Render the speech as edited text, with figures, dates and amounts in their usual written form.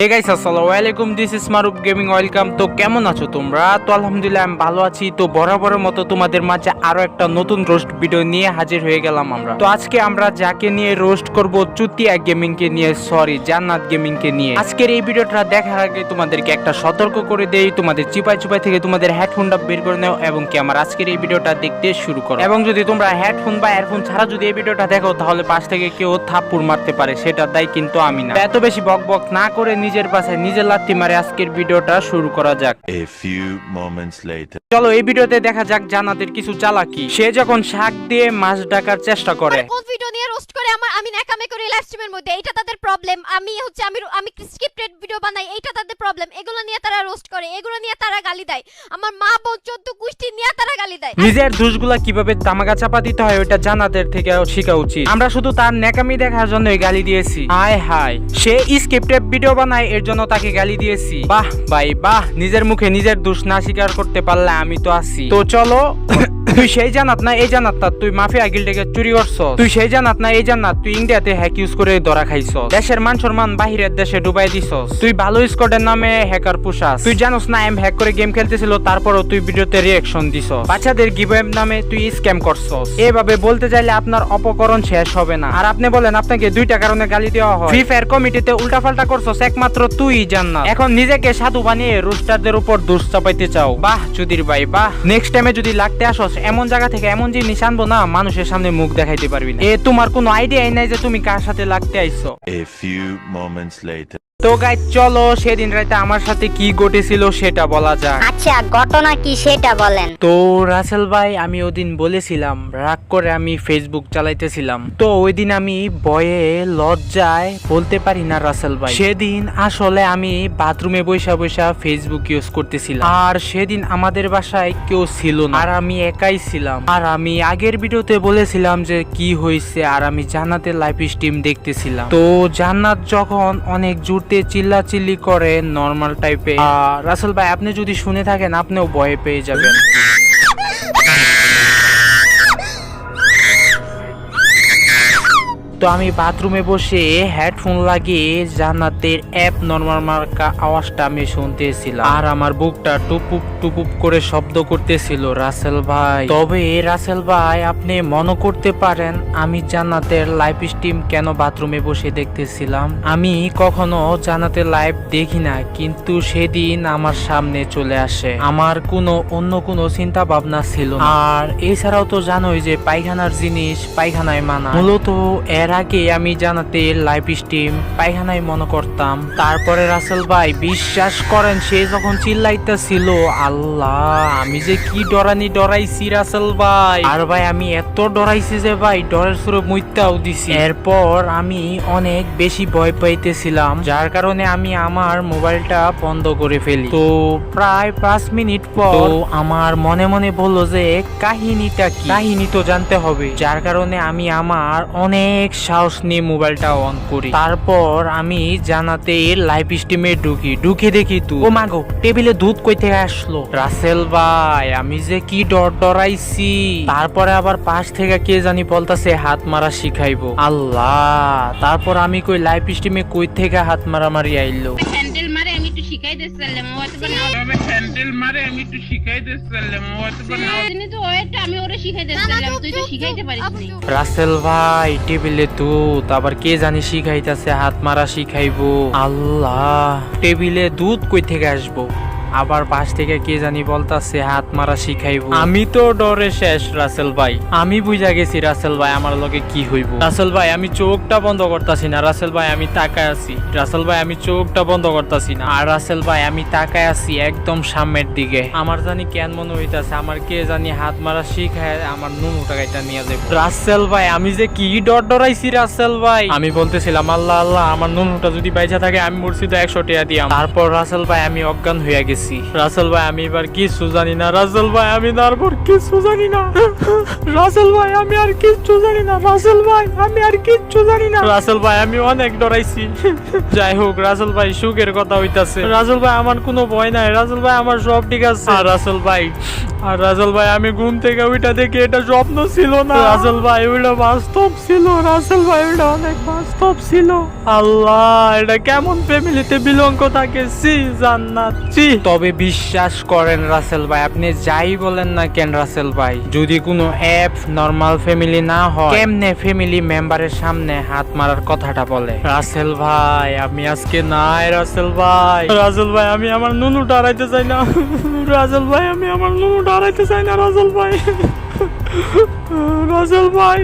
Hey guys আসসালামু আলাইকুম, this is Maruf gaming. Welcome. তো কেমন আছো তোমরা? তো আলহামদুলিল্লাহ আমি ভালো আছি। তো বরাবরের মতো তোমাদের মাঝে আরো একটা নতুন রোস্ট ভিডিও নিয়ে হাজির হয়ে গেলাম আমরা। তো আজকে আমরা যাকে নিয়ে রোস্ট করব, চুতিয়া গেমিং কে নিয়ে, সরি জান্নাত গেমিং কে নিয়ে। আজকের এই ভিডিওটা দেখার আগে তোমাদেরকে একটা সতর্ক করে দেই, তোমাদের চিপাই থেকে তোমাদের হেডফোনটা বের করে নাও এবং কি আমার আজকের এই ভিডিওটা দেখতে শুরু করো। এবং যদি তোমরা হেডফোন বা ইয়ারফোন ছাড়া যদি এই ভিডিওটা দেখো, তাহলে পাশ থেকে কেউ থাপ্পড় মারতে পারে, সেটা দায় কিন্তু আমি না। এত বেশি বকবক না করে নিজের পাশে নিজের লাথি মারে আজকের ভিডিওটা শুরু করা যাক। A few moments later. চলো এই ভিডিওতে দেখা যাক জান্নাতের কিছু চালাকি। সে যখন শাক দিয়ে মাছ ডাকার চেষ্টা করে, কোন ভিডিও নিয়ে রোস্ট করে আমি ন্যাকামে করি লাইভ স্ট্রিমের মধ্যে, এটা তাদের প্রবলেম। আমি স্ক্রিপ্টেড ভিডিও বানাই, এটা তাদের প্রবলেম। এগুলো নিয়ে তারা রোস্ট করে, এগুলো নিয়ে তারা গালি দেয়, আমার মা বোন 14 গোষ্ঠী নিয়ে তারা গালি দেয়। নিজের দোষগুলা কিভাবে তামাকা চাপা দিতে হয় ওটা জান্নাতের থেকে শেখা উচিত। আমরা শুধু তার ন্যাকামি দেখার জন্য গালি দিয়েছি। হায় হায়, সে স্ক্রিপ্টেড ভিডিও বানায়, এর জন্য তাকে গালি দিয়েছি। বাহ ভাই বাহ, নিজের মুখে নিজের দোষ না স্বীকার করতে পারলে আমি তো আছি। তো চলো তুই সেই জান্নাত না এই জান্নাত, তুই মাফিয়া গিল্ড থেকে চুরি করছ। তুই সেই জান্নাত না এই জান্নাত, তুই ইন্ডিয়াতে হ্যাক ইউজ করে ধরা খাইছ, দেশের মান সম্মান বাহিরের দেশে ডুবাই দিছস। তুই ভালো স্কোয়াডের নামে হ্যাকার পুষাস। তুই জানোস না এম হ্যাক করে গেম খেলতেছিল, তারপরও তুই ভিডিওতে রিঅ্যাকশন দিছস। বাচ্চাদের গিভঅ্যাওয়ে নামে তুই স্ক্যাম করছস। এভাবে বলতে চাইলে আপনার অপকরণ শেষ হবে না। আর আপনি বলেন আপনাকে দুইটা কারণে গালি দেওয়া হয়। ফ্রি ফায়ার কমিটিতে উল্টাপাল্টা করছস, একমাত্র তুই জান্নাত। এখন নিজেকে সাধু বানিয়ে রুস্টারদের উপর দোষ চাপাইতে চাও। বাহ চুদির ভাই বাহ। নেক্সট টাইমে যদি লাগতে আসস, এমন জায়গা থেকে এমন জিনিস আনবো না, মানুষের সামনে মুখ দেখাইতে পারবি না। তোমার কোনো আইডিয়াই নাই যে তুমি কার সাথে লাগতে আইছো। A few moments later. তো গাইস চলো সেদিন রাতে আমার সাথে কি ঘটেছিল সেটা বলা যাক। আচ্ছা ঘটনা কি সেটা বলেন। তো রাসেল ভাই, আমি ওদিন বলেছিলাম রাগ করে আমি ফেসবুক চালাইতেছিলাম। তো ওই দিন আমি ভয়ে লজ্জায় বলতে পারি না রাসেল ভাই। সেদিন আসলে আমি বাথরুমে বৈশা বৈশা ফেসবুক ইউজ করতেছিলাম। আর সেদিন আমাদের বাসায় কেউ ছিল না, আর আমি একাই ছিলাম। আর আমি আগের ভিডিওতে বলেছিলাম যে কি হয়েছে, আর আমি জান্নাতের লাইভ স্ট্রিম দেখতেছিলাম। তো জান্নাত যখন অনেক জোরতে চিল্লাচিল্লি করে নরমাল টাইপে, রাসেল ভাই আপনি যদি শুনে থাকেন আপনিও ভয় পেয়ে যাবেন। তো আমি বাথরুমে বসে হেডফোন লাগিয়ে জান্নাতের অ্যাপ নরমাল মার্কা আওয়াজটা আমি শুনতেছিলাম, আর আমার বুকটা টুপুপ টুপুপ করে শব্দ করতেছিল রাসেল ভাই। তবে রাসেল ভাই আপনি মনে করতে পারেন আমি জান্নাতের লাইভ স্ট্রিম কেন বাথরুমে বসে দেখতেছিলাম। আমি কখনো জান্নাতের লাইভ দেখি না, কিন্তু সেদিন আমার সামনে চলে আসে। আমার অন্য কোনো চিন্তা ভাবনা ছিল না। আর এছাড়াও তো জানোই যে পায়খানার জিনিস পায়খানায় মানা। মূলত এর আগে আমি জানাতে লাইভ স্ট্রিম পায়খানায় মনে করতাম। তারপরে রাসেল ভাই বিশ্বাস করেন, সে যখন চিল্লাইতেছিল, আল্লাহ আমি যে কি ডরাইছি রাসেল ভাই। আর ভাই আমি এত ডরাইছি যে ভাই ডরের সুরে মুইতাও দিছি। এরপর আমি অনেক বেশি ভয় পাইতেছিলাম, যার কারণে আমি আমার মোবাইলটা বন্ধ করে ফেলি। তো প্রায় 5 মিনিট পর আমার মনে মনে বললো যে কাহিনীটা কি, কাহিনী তো জানতে হবে। যার কারণে আমি আমার অনেক সাহস নিয়ে মোবাইলটা অন করি। তারপর আমি জানাতে লাইভ স্ট্রিমে ঢুকে দেখি তো ও মাগো, টেবিলে দুধ কই থেকে আসলো। রাসেল ভাই আমি যে কি ডরাইছি। তারপরে আবার পাশ থেকে কে জানি বলতাছে হাত মারা শিখাইবো। আল্লাহ, তারপর আমি কই লাইভ স্ট্রিমে কই থেকে হাত মারামারি আইলো। হ্যান্ডেল মারে আমি একটু শিখাই দিছিলাম, ও তো বানাও তবে হ্যান্ডেল মারে আমি একটু শিখাই দিছিলাম, ও তো বানাও তিনি তো ওইটা আমি ওরে শিখাই দিছিলাম, তুই তো শিখাইতে পারিস না। রাসেল ভাই টেবিলে দুধ, আবার কে জানি শিখাইতাছে হাত মারা শিখাইবো। আল্লাহ, টেবিলে দুধ কই থেকে আসবো, আবার পাশ থেকে কে জানি বলতাছে হাত মারা শিখাইবো। আমি তো ডরে শেষ রাসেল ভাই। আমি বুঝা গেছি রাসেল ভাই আমার লগে কি হইব। রাসেল ভাই আমি চোখটা বন্ধ করতাছি না। রাসেল ভাই আমি তাকায় আছি। রাসেল ভাই আমি চোখটা বন্ধ করতাছি না। আর রাসেল ভাই আমি তাকায় আছি একদম সামনের দিকে। আমার জানি কেন মনে হইতাছে আমার কে জানি হাত মারা শিখায় আমার নুনু টাকাটা নিয়ে যাবে। রাসেল ভাই আমি যে কি ডরাইছি রাসেল ভাই। আমি বলতেছিলাম আল্লাহ আল্লাহ আমার নুনুটা যদি বাইচা থাকে আমি মরছি তো 100 টাকা দিয়াম। তারপর রাসেল ভাই আমি অজ্ঞান হইয়া গেছি। গেছি। রাসেল ভাই আমি এবার কিছু জানি না, রাসেল ভাই আমি তারপর কিছু জানি না, রাসেল ভাই আমি আর কিচ্ছু জানি না, রাসেল ভাই আমি আর কিচ্ছু জানি না, রাসেল ভাই আমি অনেক ডরাইছি। যাই হোক রাসেল ভাই সুখের কথা হইতাছে, রাসেল ভাই আমার কোনো ভয় নাই, রাসেল ভাই আমার সব ঠিক আছে। আর রাসেল ভাই আমি ঘুম থেকে ওইটা দেখি এটা স্বপ্ন ছিল না, রাসেল ভাই ওইটা বাস্তব ছিল, রাসেল ভাই ওইটা অনেক বাস্তব ছিল। আল্লাহ এটা কেমন ফ্যামিলিতে বিলঙ্গ থাকে, সি জান্নাত সি। তবে বিশ্বাস করেন রাসেল ভাই, আপনি যাই বলেন না কেন রাসেল ভাই, যদি কোনো অ্যাপ নরমাল ফ্যামিলি না হয়, কেমনে ফ্যামিলি মেম্বারের সামনে হাত মারার কথাটা বলে? রাসেল ভাই আমি আজকে নাই, রাসেল ভাই আমি আমার নুনুটা হারাইতে চাই না, রাসেল ভাই আমি আমার নুনুটা হারাইতে চাই না, রাসেল ভাই।